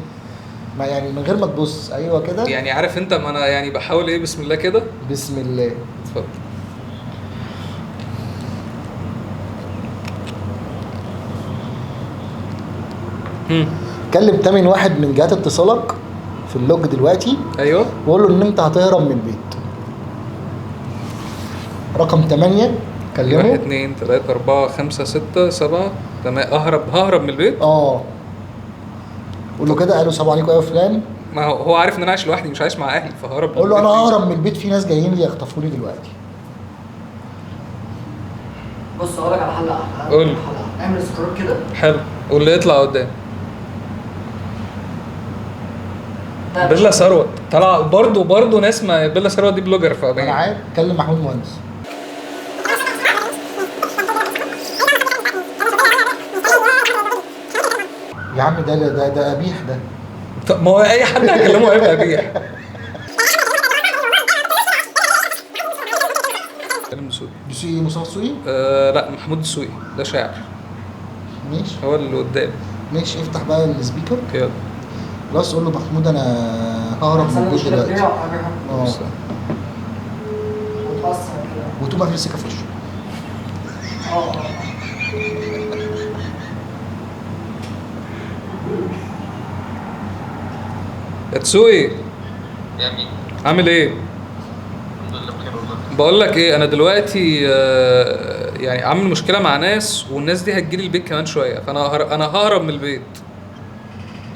ما يعني من غير ما تبص. ايوه كده.
يعني عارف انت، ما انا يعني بحاول ايه، بسم الله كده.
بسم الله.
اتفضل.
كلم تامن واحد من جهات اتصالك في اللوج دلوقتي،
ايوه
وقول له ان انت هتهرب من البيت. رقم 8
1
كلمه.
2 3 4 5 6 7 تمام. ههرب من البيت.
اه قول له كده، قال له السلام عليكم يا فلان.
ما هو عارف ان انا عايش لوحدي، مش عايش مع اهلي، فههرب من
قول له
البيت
انا
ليه؟
ههرب من البيت، في ناس جايين لي يخطفوني دلوقتي.
بص اقول لك على حل احلى.
قول.
اعمل سكرول كده.
حلو، واللي يطلع قدام بيلا ثروت. طلع برضه ناس، ما بيلا ثروت دي بلوجر
انا
فباين.
عارف. كلم محمود مهندس. يا عم ده قبيح ده.
طب ما هو اي حد هيكلمه هيبقى قبيح. كلم دسوقي.
دسوقي، مصطفى دسوقي.
لا، محمود دسوقي ده شاعر،
ماشي
هو اللي قدام.
ماشي. افتح بقى السبيكر.
يلا.
خلاص قول له محمود انا ههرب من البيت دلوقتي. اه
وتوصل كده.
وتقوم قافل السكه في وشه.
اه
يا دسوقي،
يا مين؟
عامل ايه؟
الحمد لله بخير والله.
بقول لك ايه، انا دلوقتي يعني عامل مشكله مع ناس، والناس دي هتجيلي البيت كمان شويه، فانا انا ههرب من البيت.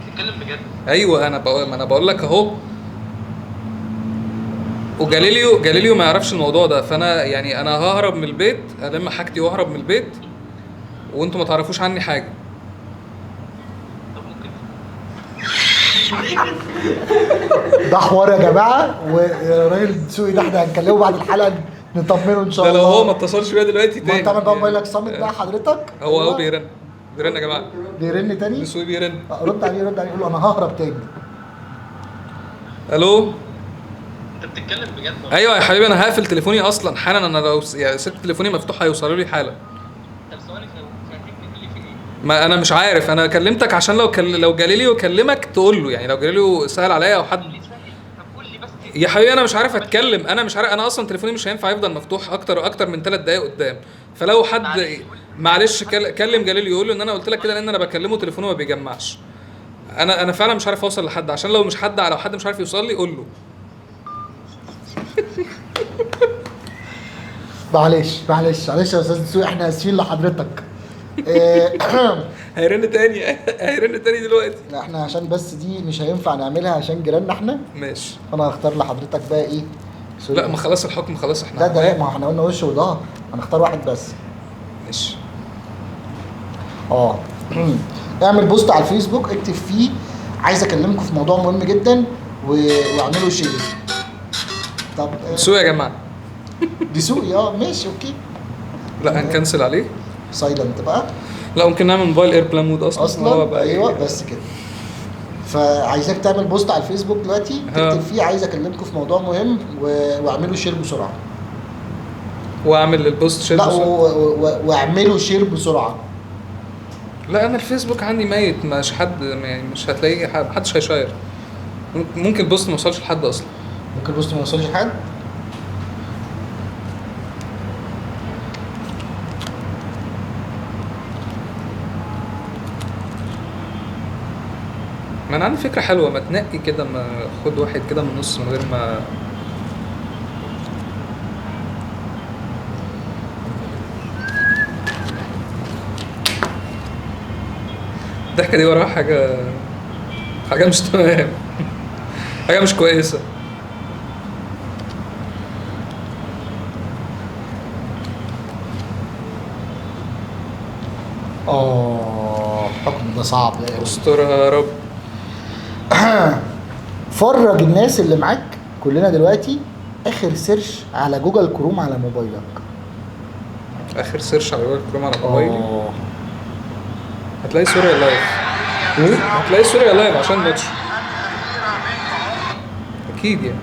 بتتكلم بجد؟
ايوه ما انا بقول لك اهو. وجاليليو ما يعرفش الموضوع ده، فانا يعني انا ههرب من البيت، الم حاجتي واهرب من البيت، وانتوا ما تعرفوش عني حاجه.
طب ممكن
ده حوار يا جماعه، والراجل دسوقي ده احنا هنكلمه بعد الحلقه نطمنه ان شاء
ده
الله.
لو هو ما اتصلش بيا دلوقتي
ما
تاني.
انت عامل بقى موبايلك صامت بقى حضرتك.
هو
أيوة.
بيرن يا جماعه.
بيرن تاني.
دسوقي بيرن.
رد عليه قول له انا ههرب تاني.
الو.
انت بتتكلم بجد ولا؟
ايوه يا حبيبي، انا هقفل تليفوني اصلا حالا. انا لو يعني سبت تليفوني مفتوح هيوصلوا لي حالا.
طب ثواني ساعتين بتقول لي في ايه؟
ما انا مش عارف، انا كلمتك عشان لو جاليليو كلمك تقول له، يعني لو جاليليو سأل عليا او حد.
قول لي ساعتين. طب قول لي بس.
يا حبيبي انا مش عارف اتكلم، انا مش عارف، انا اصلا تليفوني مش هينفع يفضل مفتوح اكتر من 3 دقايق قدام. فلو حد معلش كلم جاليليو يقول له ان انا قلت لك كده، لان انا بكلمه تليفونه ما بيجمعش. انا فعلا مش عارف اوصل لحد، عشان لو حد مش عارف يوصل لي قول له.
معلش يا استاذ دسوقي، احنا اسفين لحضرتك.
هيرن تاني دلوقتي.
لا احنا عشان بس دي مش هينفع نعملها عشان جيراننا احنا.
ماشي.
انا هختار لحضرتك بقى ايه.
لا ما خلاص الحكم خلاص احنا.
ده ما احنا قلنا وش وظهر، هنختار واحد بس.
ماشي.
اعمل بوست على الفيسبوك، اكتب فيه عايز اكلمكم في موضوع مهم جدا واعملوا شير. طب
دسوقي يا جماعه.
دسوقي ماشي اوكي.
لا هنكنسل عليه.
سايلنت بقى
لا ممكن نعمل موبايل ايربلان مود
اصلا.
هو بقى
ايوه بس كده. فعايزاك تعمل بوست على الفيسبوك دلوقتي، تكتب فيه عايز اكلمكم في موضوع مهم واعملوا شير بسرعه.
واعمل البوست شير
لا واعملوا شير بسرعه.
لا انا الفيسبوك عندي ميت، مش حد يعني مش هتلاقي محدش هيشير. ممكن البوست ما يوصلش لحد اصلا.
ممكن البوست ما يوصلش لحد.
ما انا عندي فكره حلوه، ما تنقي كده، ما خد واحد كده من النص من غير ما. الضحكه دي وراها حاجه مش تمام. حاجه مش كويسه.
الحكم ده صعب.
استرها يا رب.
فرج الناس اللي معاك كلنا دلوقتي اخر سيرش على جوجل كروم على موبايلك.
اخر سيرش على جوجل كروم على موبايلي. هتلاقي سوريا لايف.
ايه؟
هتلاقي سوريا لايف عشان ماتش. اكيد يعني.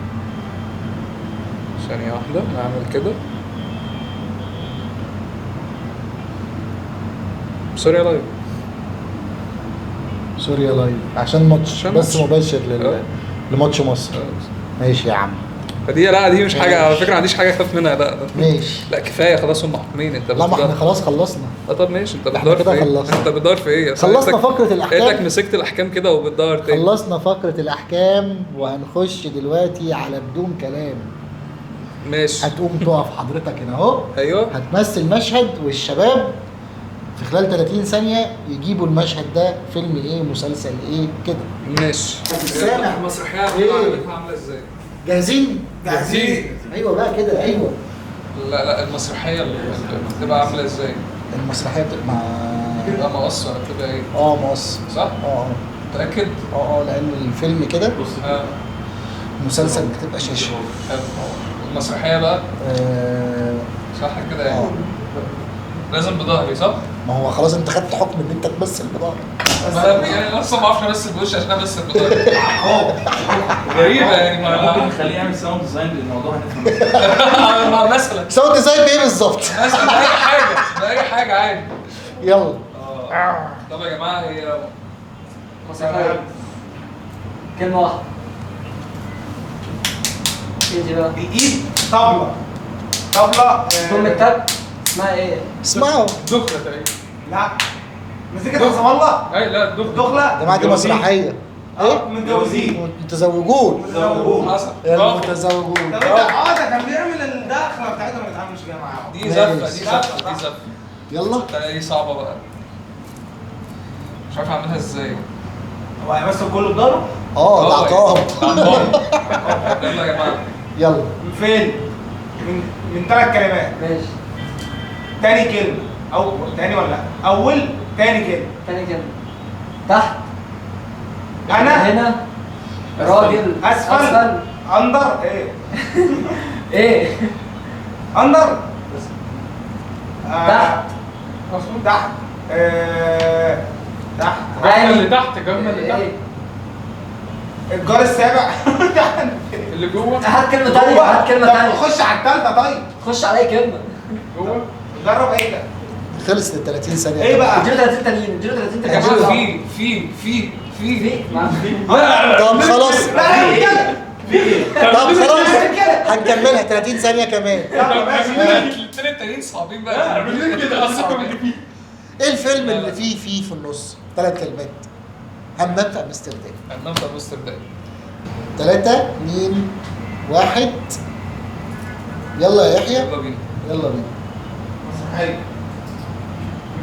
ثانية واحدة نعمل كده. سوريا لايف.
سوريا لايف عشان ماتش
عشان
بس
ماتش.
مباشر
آه.
لماتش مصر. ماشي يا عم.
فدي لا دي مش حاجة على فكرة، ما عنديش حاجة اخاف منها. لا
ماشي.
لا كفاية خلاص، هم محكومين. انت
لا ما احنا
بتدور.
خلاص خلصنا.
طب ماشي، انت
احنا
بتدور
كده
في ايه؟
خلصنا.
انت بتدور في ايه؟
خلصنا فقرة الأحكام.
لقيتك مسكت الاحكام كده وبتدور تاني.
خلصنا فقرة الأحكام وهنخش دلوقتي على بدون كلام.
ماشي.
هتقوم تقف حضرتك هنا اهو،
ايوه.
هتمثل مشهد والشباب في خلال 30 ثانية يجيبوا المشهد ده فيلم ايه، مسلسل ايه كده.
ماشي.
سامع.
المسرحية
إيه؟
عاملة ازاي؟
جاهزين؟
جاهزين.
ايوه بقى كده، ايوه.
لا المسرحية اللي بتبقى عاملة ازاي؟
المسرحية بتبقى
بتبقى مقص ولا بتبقى ايه؟
مقص.
صح؟
اه
متأكد؟
لأن الفيلم كده،
اه.
المسلسل بتبقى شاشة.
حلو. المسرحية بقى
آه،
صح كده يعني؟ لازم بظهري صح؟
ما هو خلاص انت خدت حكم ان انت تمثل بضهرك.
يعني انا اصلا ما اعرفش امثل بوشي عشان امثل بظهري. غريبة يعني
ممكن
ما
نخليه يعمل ساوند ديزاين للموضوع هنفهم.
مثلا
ساوند ديزاين بايه بالظبط؟
مثلا بأي حاجة بأي حاجة عادي.
يلا.
طب يا جماعة هي
مسرحية. كلمة واحدة. انت بقى.
بإيد طبلة. طبلة.
ضم التب. اسمها ايه؟
اسمعوا.
دخلة تقريبا.
لا. مزيكا حسام الله.
اي لا دخلة.
يا
دخلة.
جماعه دي مسرحيه. ايه؟
متجوزين.
متزوجون.
متزوجون.
حصل. برافو.
المتزوجون.
طب انت ده كان بيعمل الدخلة بتاعتهم اللي اتعمل مش جايه معاهم.
دي زفة دي زفة دي زفة.
يلا.
ده دي صعبة بقى. مش عارف اعملها ازاي.
هو هيمثل كله بداره؟
ده عقاب.
يلا يا جماعة.
يلا.
فين؟ من 3 كلمات.
ماشي.
تاني كلمة. أو تاني ولا لأ؟ أول تاني كلمة.
تاني كلمة. تحت.
أنا
هنا. راجل.
أسفل. أندر. إيه؟
ايه؟
أندر.
تحت.
تحت. تحت.
عالي.
اللي تحت كمل اللي تحت.
ايه؟
الجار السابع.
اللي جوه.
هات كلمة تانية، هات كلمة
طب
تانية.
خش على التالتة طيب.
خش على اي كلمة.
جوه.
جرب ايه ده؟
خلصت ال 30 ثانيه.
ايه بقى؟
اديله 30 تانيين، اديله 30
يا
تانيين.
جماعة في
في
طب خلاص.
لا هي كده.
طب خلاص
كده.
هنكملها 30 ثانيه كمان.
يلا ماشي.
الاثنين التانيين صعبين بقى. كده صعبين.
ايه الفيلم اللي فيه في النص 3 كلمات؟ همام في امستردام.
همام في امستردام.
3 2 1. يلا يا يحيى.
يلا بينا.
يلا بينا.
مسرحية.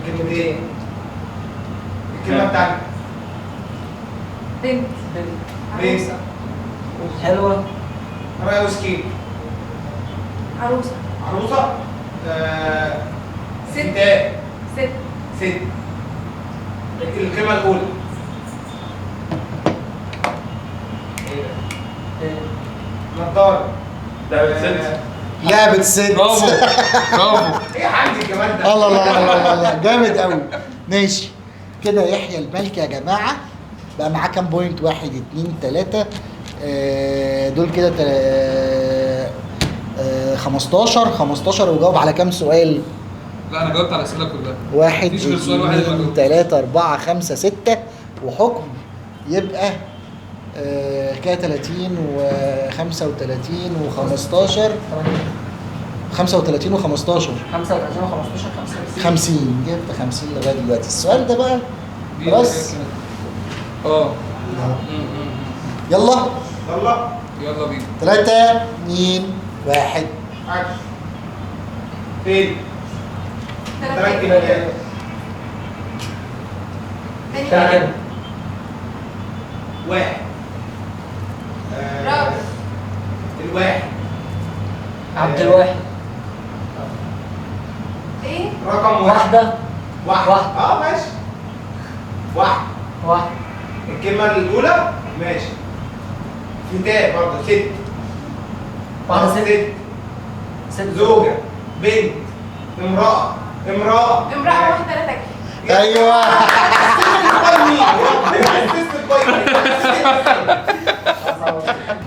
كلمتين. الكلمة بتاعتك.
بنت.
بنت.
حلوة.
رأي وسكين.
عروسة.
عروسة.
ست.
ستات.
ست.
ست. الكلمة الأولى.
ايه؟
نضارة.
لعبة ست.
برافو برافو.
ايه يا حاج الجمال ده؟
الله الله الله الله جامد قوي. ماشي كده يحيى الملك يا جماعه بقى معاه كام بوينت؟ 1 2 3 دول كده 15 وجاوب على كام سؤال؟
لا انا جاوبت على الاسئله كلها.
1
مفيش غير سؤال واحد اللي ما
2
جاوبتش.
3 4 5 6 وحكم يبقى كده 30 و35 و15 35 و15
35 و15
50. جبت 50 لغايه دلوقتي. السؤال ده بقى
دي
خلاص.
اللي كانت- اه
يلا
يلا.
يلا بينا.
3 2 1.
عكس. فين؟ 3
ثلاث
كلمات.
تاني
تاني
كلمة.
كلمة.
واحد.
راجل.
الواحد.
عبد الواحد.
ايه؟
رقم واحد.
واحدة.
واحد. ماشي. واحد.
واحد.
الكلمة الأولى ماشي. فتاة برضه. ست.
واحدة ست.
ست.
ست.
زوجة. بنت. امرأة. امرأة.
امرأة واحدة لا تكفي.
ايوه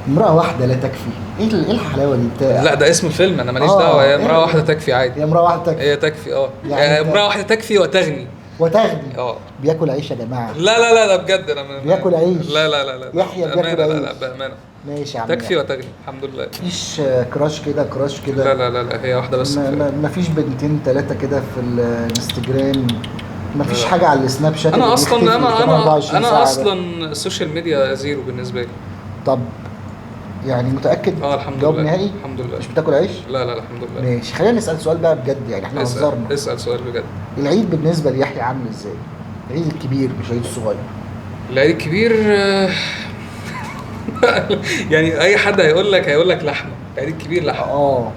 مين؟
امرأة واحدة لا تكفي. ايه الحلاوة دي بتاع؟
لا ده اسم الفيلم، انا ماليش
آه،
دعوه، هي
إيه؟
امراه واحده تكفي عادي.
هي امرأة واحدة تكفي
هي تكفي
يعني
امراه واحده تكفي وتغني.
وتغني.
اه
بياكل عيش يا جماعة.
لا لا لا لا بجد انا
بياكل عيش.
لا لا لا لا
يحيى
بأمانة،
بياكل
لا لا
عيش.
بامانه
ماشي يا عم
تكفي
يحيى.
وتغني الحمد لله.
مفيش كراش كده كراش
لا
كده؟
لا لا لا هي واحده بس كفاية.
مفيش بنتين ثلاثة كده في الانستجرام؟ مفيش
لا.
حاجة على السناب شات
انا
اللي
اصلا
بيختفي
انا
كمان 24
انا
ساعة
انا
ده؟
اصلا السوشيال ميديا زيرو بالنسبه لي.
طب يعني متأكد؟
الحمد
جواب
لله
نهائي؟
الحمد لله.
مش بتاكل عيش؟
لا لا الحمد لله.
ماشي، خلينا نسأل سؤال بقى بجد، يعني احنا هزرنا.
اسال سؤال بجد.
العيد بالنسبة ليحيى عامل ازاي؟ العيد الكبير مش العيد الصغير.
العيد الكبير يعني اي حد هيقول لك لحمه، العيد الكبير لحمه.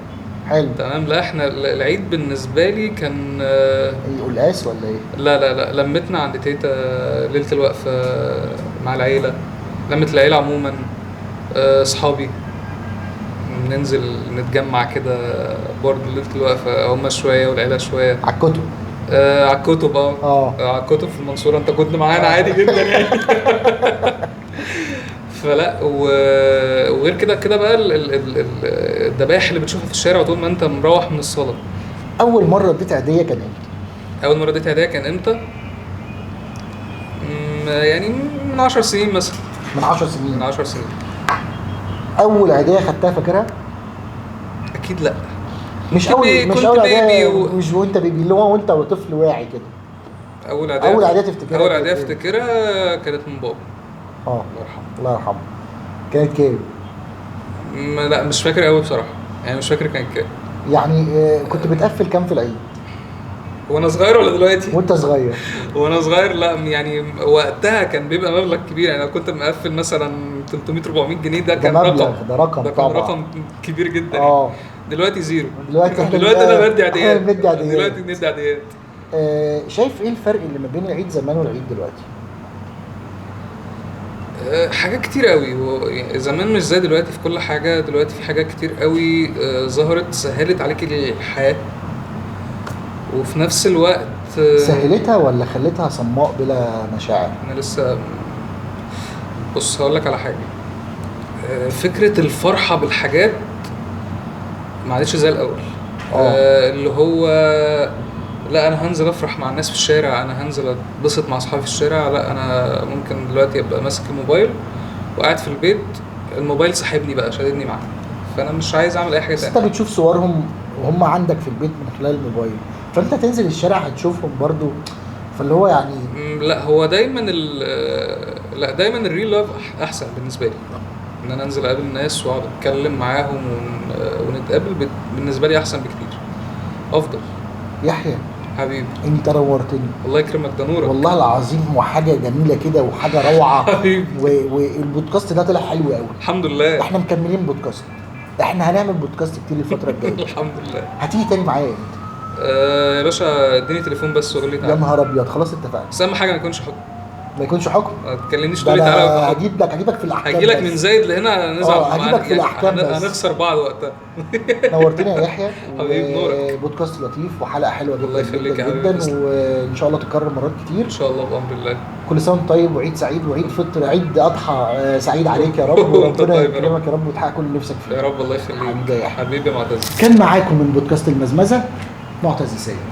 حلو.
تمام. لا احنا العيد بالنسبه لي كان
ايه قلقاس ولا ايه؟
لا لا لا لمتنا عند تيتا ليله الوقفه مع العيله، لمت العيله عموما، اصحابي ننزل نتجمع كده برضه ليله الوقفه، هم شويه والعيله شويه.
على الكتب.
على الكتب على الكتب في المنصوره، انت كنت معانا عادي جدا يعني. فلا وغير كده بقى الذبايح اللي بتشوفها في الشارع طول ما انت مروح من الصلاه.
اول مرة اديت عيدية كان امتى؟
اول مره اديت هديه كان امتى؟ يعني من 10 سنين مثلا.
من 10 سنين.
من 10 سنين.
اول عيدية خدتها فاكرها؟
اكيد لا.
مش
كنت
اول مش
كنت
اول
بيبي
عيدية مش وانت بيبي، اللي هو وانت طفل واعي كده.
اول عيديه
تفتكرها؟
اول عيديه
كانت إيه؟
افتكرها كانت من بابا.
الله
يرحمه.
الله يرحمه. كانت كام؟
لا مش فاكر قوي بصراحه، يعني مش فاكر كانت كام.
يعني كنت بتقفل كام في العيد؟
وانا صغير ولا دلوقتي؟
وانت صغير.
وانا صغير لا يعني وقتها كان بيبقى مبلغ كبير، يعني انا كنت مقفل مثلا 300 400 جنيه، ده كان
مبلغ،
رقم،
ده رقم
ده كان
طبعا.
رقم كبير جدا.
دلوقتي
زيرو.
دلوقتي
انا بدي عاديات.
بدي عاديات.
دلوقتي بندي عاديات.
شايف ايه الفرق اللي ما بين العيد زمان والعيد دلوقتي؟
حاجات كتير قوي، زمان مش زي دلوقتي في كل حاجة. دلوقتي في حاجات كتير قوي ظهرت سهلت عليك الحياة، وفي نفس الوقت
سهلتها ولا خلتها صماء بلا مشاعر؟
انا لسه بص هقول لك على حاجة. فكرة الفرحة بالحاجات ما عادتش زي الأول. اللي هو لا انا هنزل افرح مع الناس في الشارع، انا هنزل اتبسط مع اصحابي في الشارع، لا انا ممكن دلوقتي ابقى ماسك الموبايل وقاعد في البيت، الموبايل ساحبني بقى شاددني معاه، فانا مش عايز اعمل اي حاجه
بس
تانية.
انت بتشوف صورهم وهم عندك في البيت من خلال الموبايل، فانت تنزل الشارع هتشوفهم برضو، فاللي هو يعني
لا هو دايما دايما الريل لاف احسن بالنسبه لي، ان انا انزل اقابل الناس واقعد اتكلم معاهم ونتقابل، بالنسبه لي احسن بكتير، افضل.
يحيى
حبيبي
انت نورتني
الله يكرمك، ده نورك
والله العظيم، وحاجه جميله كده وحاجه روعه.
حبيبي
والبودكاست ده طلع حلو قوي.
الحمد لله.
احنا مكملين بودكاست، احنا هنعمل بودكاست كتير الفتره الجايه.
الحمد لله.
هتيجي تاني معايا امتى؟
يا باشا اديني تليفون بس وقول لي
يا
تعالى.
نهار ابيض، خلاص اتفقنا.
بس اهم حاجه ما يكونش حكم،
ما يكونش حكم.
ما تكلمنيش
ده
تقول لي تعالى
انا
وابقى حكم.
هجيبك في الاحكام.
هجيلك
بس.
من زايد لهنا نزعل
هجيبك في الأحكام بس.
هنخسر بعض وقتها.
نورتني يا يحيى.
حبيبي نورك.
بودكاست لطيف وحلقه حلوه جدا
الله يخليك
جدا
يا حبيبي،
جدا،
تسلم.
وان شاء الله تتكرر مرات كتير
ان شاء الله بامر الله.
كل سنه وانت طيب، وعيد سعيد وعيد فطر عيد اضحى سعيد عليك يا رب،
وانت
وربنا
طيب يا رب.
يكرمك يا رب وتحقق كل اللي نفسك فيه.
يا رب الله يخليك
حبيبي يا يحيى.
حبيبي يا معتز.
كان معاكم من بودكاست المزمزه معتز سالم.